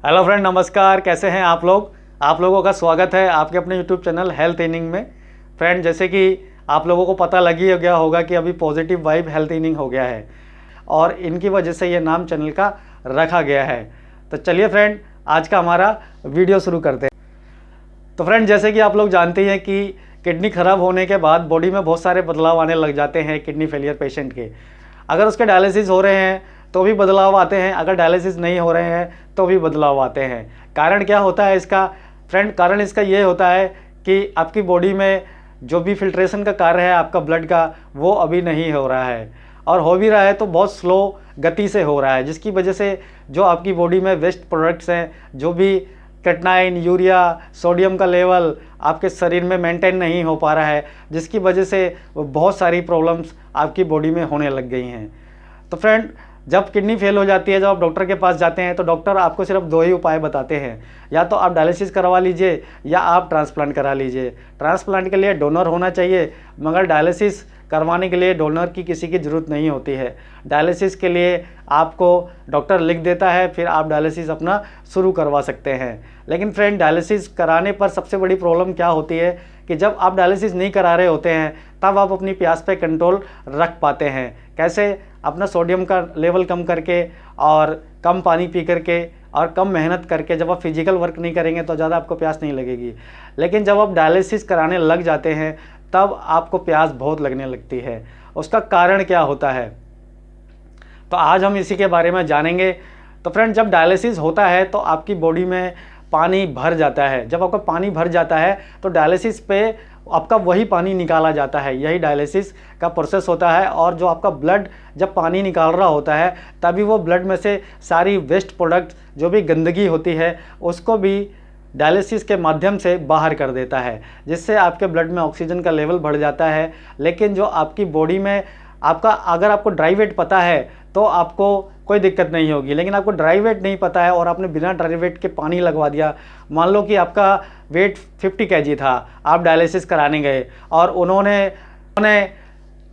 Hello friend, नमस्कार। कैसे हैं आप लोग? आप लोगों का स्वागत है आपके अपने यूट्यूब चैनल हेल्थ इनिंग में। फ्रेंड, जैसे कि आप लोगों को पता लग ही गया होगा कि अभी पॉजिटिव वाइब हेल्थ इनिंग हो गया है और इनकी वजह से ये नाम चैनल का रखा गया है। तो चलिए फ्रेंड, आज का हमारा वीडियो शुरू करते हैं। तो फ्रेंड, जैसे कि आप लोग जानते हैं कि किडनी ख़राब होने के बाद बॉडी में बहुत सारे बदलाव आने लग जाते हैं किडनी फेलियर पेशेंट के। अगर उसके डायलिसिस हो रहे हैं तो भी बदलाव आते हैं, अगर डायलिसिस नहीं हो रहे हैं तो भी बदलाव आते हैं। कारण क्या होता है इसका? फ्रेंड, कारण इसका ये होता है कि आपकी बॉडी में जो भी फिल्ट्रेशन का कार्य है आपका ब्लड का, वो अभी नहीं हो रहा है, और हो भी रहा है तो बहुत स्लो गति से हो रहा है, जिसकी वजह से जो आपकी बॉडी में वेस्ट प्रोडक्ट्स हैं, जो भी क्रेटनाइन, यूरिया, सोडियम का लेवल आपके शरीर में मेंटेन नहीं हो पा रहा है, जिसकी वजह से बहुत सारी प्रॉब्लम्स आपकी बॉडी में होने लग गई हैं। तो फ्रेंड, जब किडनी फेल हो जाती है, जब आप डॉक्टर के पास जाते हैं तो डॉक्टर आपको सिर्फ दो ही उपाय बताते हैं, या तो आप डायलिसिस करवा लीजिए या आप ट्रांसप्लांट करा लीजिए। ट्रांसप्लांट के लिए डोनर होना चाहिए, मगर डायलिसिस करवाने के लिए डोनर की किसी की ज़रूरत नहीं होती है। डायलिसिस के लिए आपको डॉक्टर लिख देता है, फिर आप डायलिसिस अपना शुरू करवा सकते हैं। लेकिन फ्रेंड, डायलिसिस कराने पर सबसे बड़ी प्रॉब्लम क्या होती है कि जब आप डायलिसिस नहीं करा रहे होते हैं तब आप अपनी प्यास पे कंट्रोल रख पाते हैं। कैसे? अपना सोडियम का लेवल कम करके और कम पानी पी करके और कम मेहनत करके। जब आप फिजिकल वर्क नहीं करेंगे तो ज़्यादा आपको प्यास नहीं लगेगी, लेकिन जब आप डायलिसिस कराने लग जाते हैं तब आपको प्यास बहुत लगने लगती है। उसका कारण क्या होता है, तो आज हम इसी के बारे में जानेंगे। तो फ्रेंड, जब डायलिसिस होता है तो आपकी बॉडी में पानी भर जाता है। जब आपका पानी भर जाता है तो डायलिसिस पे आपका वही पानी निकाला जाता है, यही डायलिसिस का प्रोसेस होता है। और जो आपका ब्लड जब पानी निकाल रहा होता है तभी वो ब्लड में से सारी वेस्ट प्रोडक्ट, जो भी गंदगी होती है, उसको भी डायलिसिस के माध्यम से बाहर कर देता है, जिससे आपके ब्लड में ऑक्सीजन का लेवल बढ़ जाता है। लेकिन जो आपकी बॉडी में अगर आपको ड्राई वेट पता है तो आपको कोई दिक्कत नहीं होगी, लेकिन आपको ड्राई वेट नहीं पता है और आपने बिना ड्राई वेट के पानी लगवा दिया। मान लो कि आपका वेट 50 kg था, आप डायलिसिस कराने गए और उन्होंने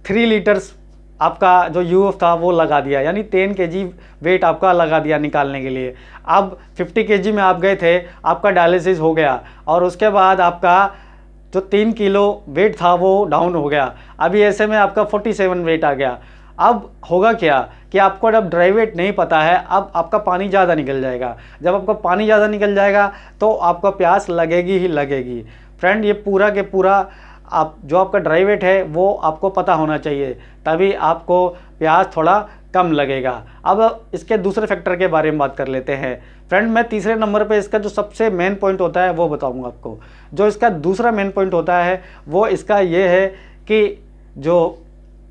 3 लीटर्स आपका जो यूएफ था वो लगा दिया, यानी 10 kg वेट आपका लगा दिया निकालने के लिए। अब 50 kg में आप गए थे, आपका डायलिसिस हो गया और उसके बाद आपका जो 3 किलो वेट था वो डाउन हो गया। अभी ऐसे में आपका 47 वेट आ गया। अब होगा क्या कि आपको जब ड्राई वेट नहीं पता है, अब आपका पानी ज़्यादा निकल जाएगा। जब आपका पानी ज़्यादा निकल जाएगा तो आपको प्यास लगेगी ही लगेगी। फ्रेंड, ये पूरा के पूरा जो आपका ड्राई वेट है वो आपको पता होना चाहिए, तभी आपको प्यास थोड़ा कम लगेगा। अब इसके दूसरे फैक्टर के बारे में बात कर लेते हैं। फ्रेंड, मैं तीसरे नंबर पे इसका जो सबसे मेन पॉइंट होता है वो बताऊंगा आपको। जो इसका दूसरा मेन पॉइंट होता है वो इसका ये है कि जो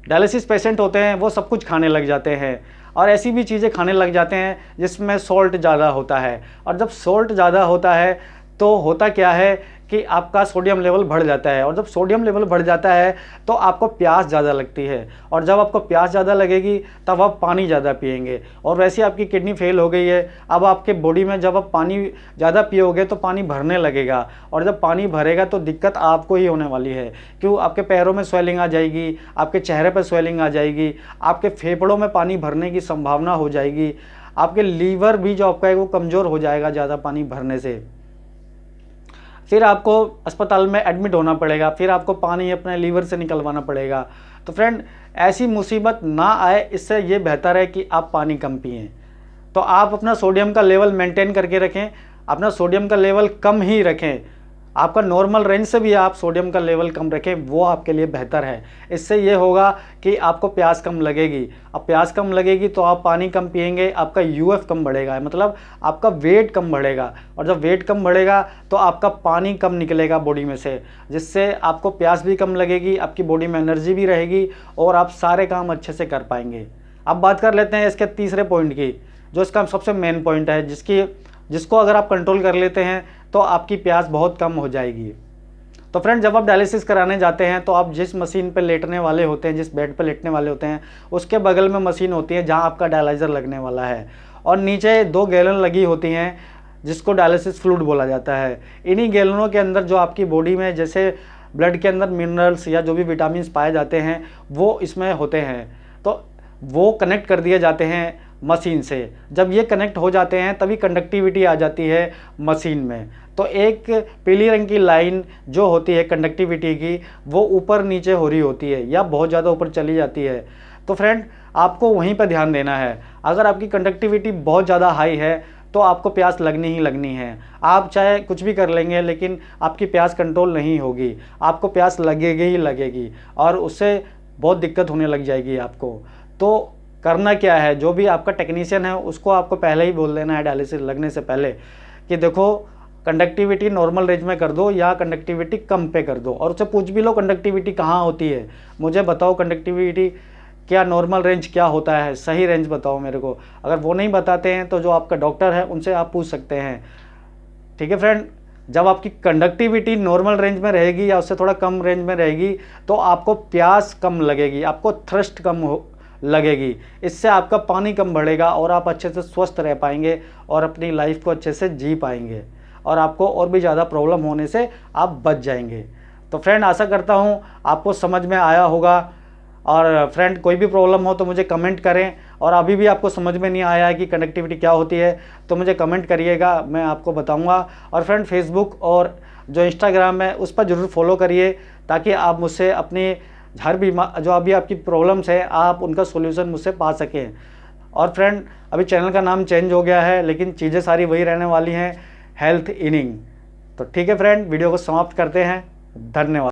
डायलिसिस पेशेंट होते हैं वो सब कुछ खाने लग जाते हैं, और ऐसी भी चीज़ें खाने लग जाते हैं जिसमें सॉल्ट ज़्यादा होता है। और जब सॉल्ट ज़्यादा होता है तो होता क्या है कि आपका सोडियम लेवल बढ़ जाता है, और जब सोडियम लेवल बढ़ जाता है तो आपको प्यास ज़्यादा लगती है, और जब आपको प्यास ज़्यादा लगेगी तब आप पानी ज़्यादा पिएंगे। और वैसे आपकी किडनी फेल हो गई है, अब आपके बॉडी में जब आप पानी ज़्यादा पियोगे तो पानी भरने लगेगा, और जब पानी भरेगा तो दिक्कत आपको ही होने वाली है। क्यों? आपके पैरों में स्वेलिंग आ जाएगी, आपके चेहरे पर स्वेलिंग आ जाएगी, आपके फेफड़ों में पानी भरने की संभावना हो जाएगी, आपके लीवर भी जो आपका है वो कमज़ोर हो जाएगा ज़्यादा पानी भरने से। फिर आपको अस्पताल में एडमिट होना पड़ेगा, फिर आपको पानी अपने लीवर से निकलवाना पड़ेगा। तो फ्रेंड, ऐसी मुसीबत ना आए, इससे ये बेहतर है कि आप पानी कम पिएं। तो आप अपना सोडियम का लेवल मेंटेन करके रखें, अपना सोडियम का लेवल कम ही रखें। आपका नॉर्मल रेंज से भी आप सोडियम का लेवल कम रखें, वो आपके लिए बेहतर है। इससे ये होगा कि आपको प्यास कम लगेगी। अब प्यास कम लगेगी तो आप पानी कम पिएंगे, आपका यूएफ कम बढ़ेगा, मतलब आपका वेट कम बढ़ेगा, और जब वेट कम बढ़ेगा तो आपका पानी कम निकलेगा बॉडी में से, जिससे आपको प्यास भी कम लगेगी, आपकी बॉडी में एनर्जी भी रहेगी और आप सारे काम अच्छे से कर पाएंगे। अब बात कर लेते हैं इसके तीसरे पॉइंट की, जो इसका सबसे मेन पॉइंट है, जिसको अगर आप कंट्रोल कर लेते हैं तो आपकी प्यास बहुत कम हो जाएगी। तो फ्रेंड, जब आप डायलिसिस कराने जाते हैं तो आप जिस मशीन पर लेटने वाले होते हैं, जिस बेड पर लेटने वाले होते हैं, उसके बगल में मशीन होती है जहां आपका डायलाइज़र लगने वाला है, और नीचे 2 गैलन लगी होती हैं जिसको डायलिसिस फ्लूइड बोला जाता है। इन्हीं गैलनों के अंदर जो आपकी बॉडी में जैसे ब्लड के अंदर मिनरल्स या जो भी विटामिन पाए जाते हैं वो इसमें होते हैं, तो वो कनेक्ट कर दिए जाते हैं मशीन से। जब ये कनेक्ट हो जाते हैं तभी कंडक्टिविटी आ जाती है मशीन में। तो एक पीली रंग की लाइन जो होती है कंडक्टिविटी की, वो ऊपर नीचे हो रही होती है या बहुत ज़्यादा ऊपर चली जाती है। तो फ्रेंड आपको वहीं पर ध्यान देना है। अगर आपकी कंडक्टिविटी बहुत ज़्यादा हाई है तो आपको प्यास लगनी ही लगनी है। आप चाहे कुछ भी कर लेंगे लेकिन आपकी प्यास कंट्रोल नहीं होगी, आपको प्यास लगेगी ही लगेगी और उससे बहुत दिक्कत होने लग जाएगी आपको। तो करना क्या है, जो भी आपका टेक्नीशियन है उसको आपको पहले ही बोल देना है डायलिसिस लगने से पहले कि देखो कंडक्टिविटी नॉर्मल रेंज में कर दो या कंडक्टिविटी कम पे कर दो, और उससे पूछ भी लो कंडक्टिविटी कहाँ होती है, मुझे बताओ कंडक्टिविटी क्या नॉर्मल रेंज क्या होता है, सही रेंज बताओ मेरे को। अगर वो नहीं बताते हैं तो जो आपका डॉक्टर है उनसे आप पूछ सकते हैं। ठीक है फ्रेंड, जब आपकी कंडक्टिविटी नॉर्मल रेंज में रहेगी या उससे थोड़ा कम रेंज में रहेगी तो आपको प्यास कम लगेगी, आपको थ्रस्ट कम लगेगी, इससे आपका पानी कम बढ़ेगा और आप अच्छे से स्वस्थ रह पाएंगे और अपनी लाइफ को अच्छे से जी पाएंगे और आपको और भी ज़्यादा प्रॉब्लम होने से आप बच जाएंगे। तो फ्रेंड आशा करता हूँ आपको समझ में आया होगा। और फ्रेंड कोई भी प्रॉब्लम हो तो मुझे कमेंट करें, और अभी भी आपको समझ में नहीं आया है कि कंडक्टिविटी क्या होती है तो मुझे कमेंट करिएगा, मैं आपको बताऊंगा। और फ्रेंड फेसबुक और जो इंस्टाग्राम है उस पर ज़रूर फॉलो करिए ताकि आप मुझसे अपनी हर बीमार जो अभी आपकी प्रॉब्लम्स है आप उनका सोल्यूशन मुझसे पा सकें। और फ्रेंड अभी चैनल का नाम चेंज हो गया है लेकिन चीज़ें सारी वही रहने वाली हैं, हेल्थ इनिंग। तो ठीक है फ्रेंड, वीडियो को समाप्त करते हैं। धन्यवाद।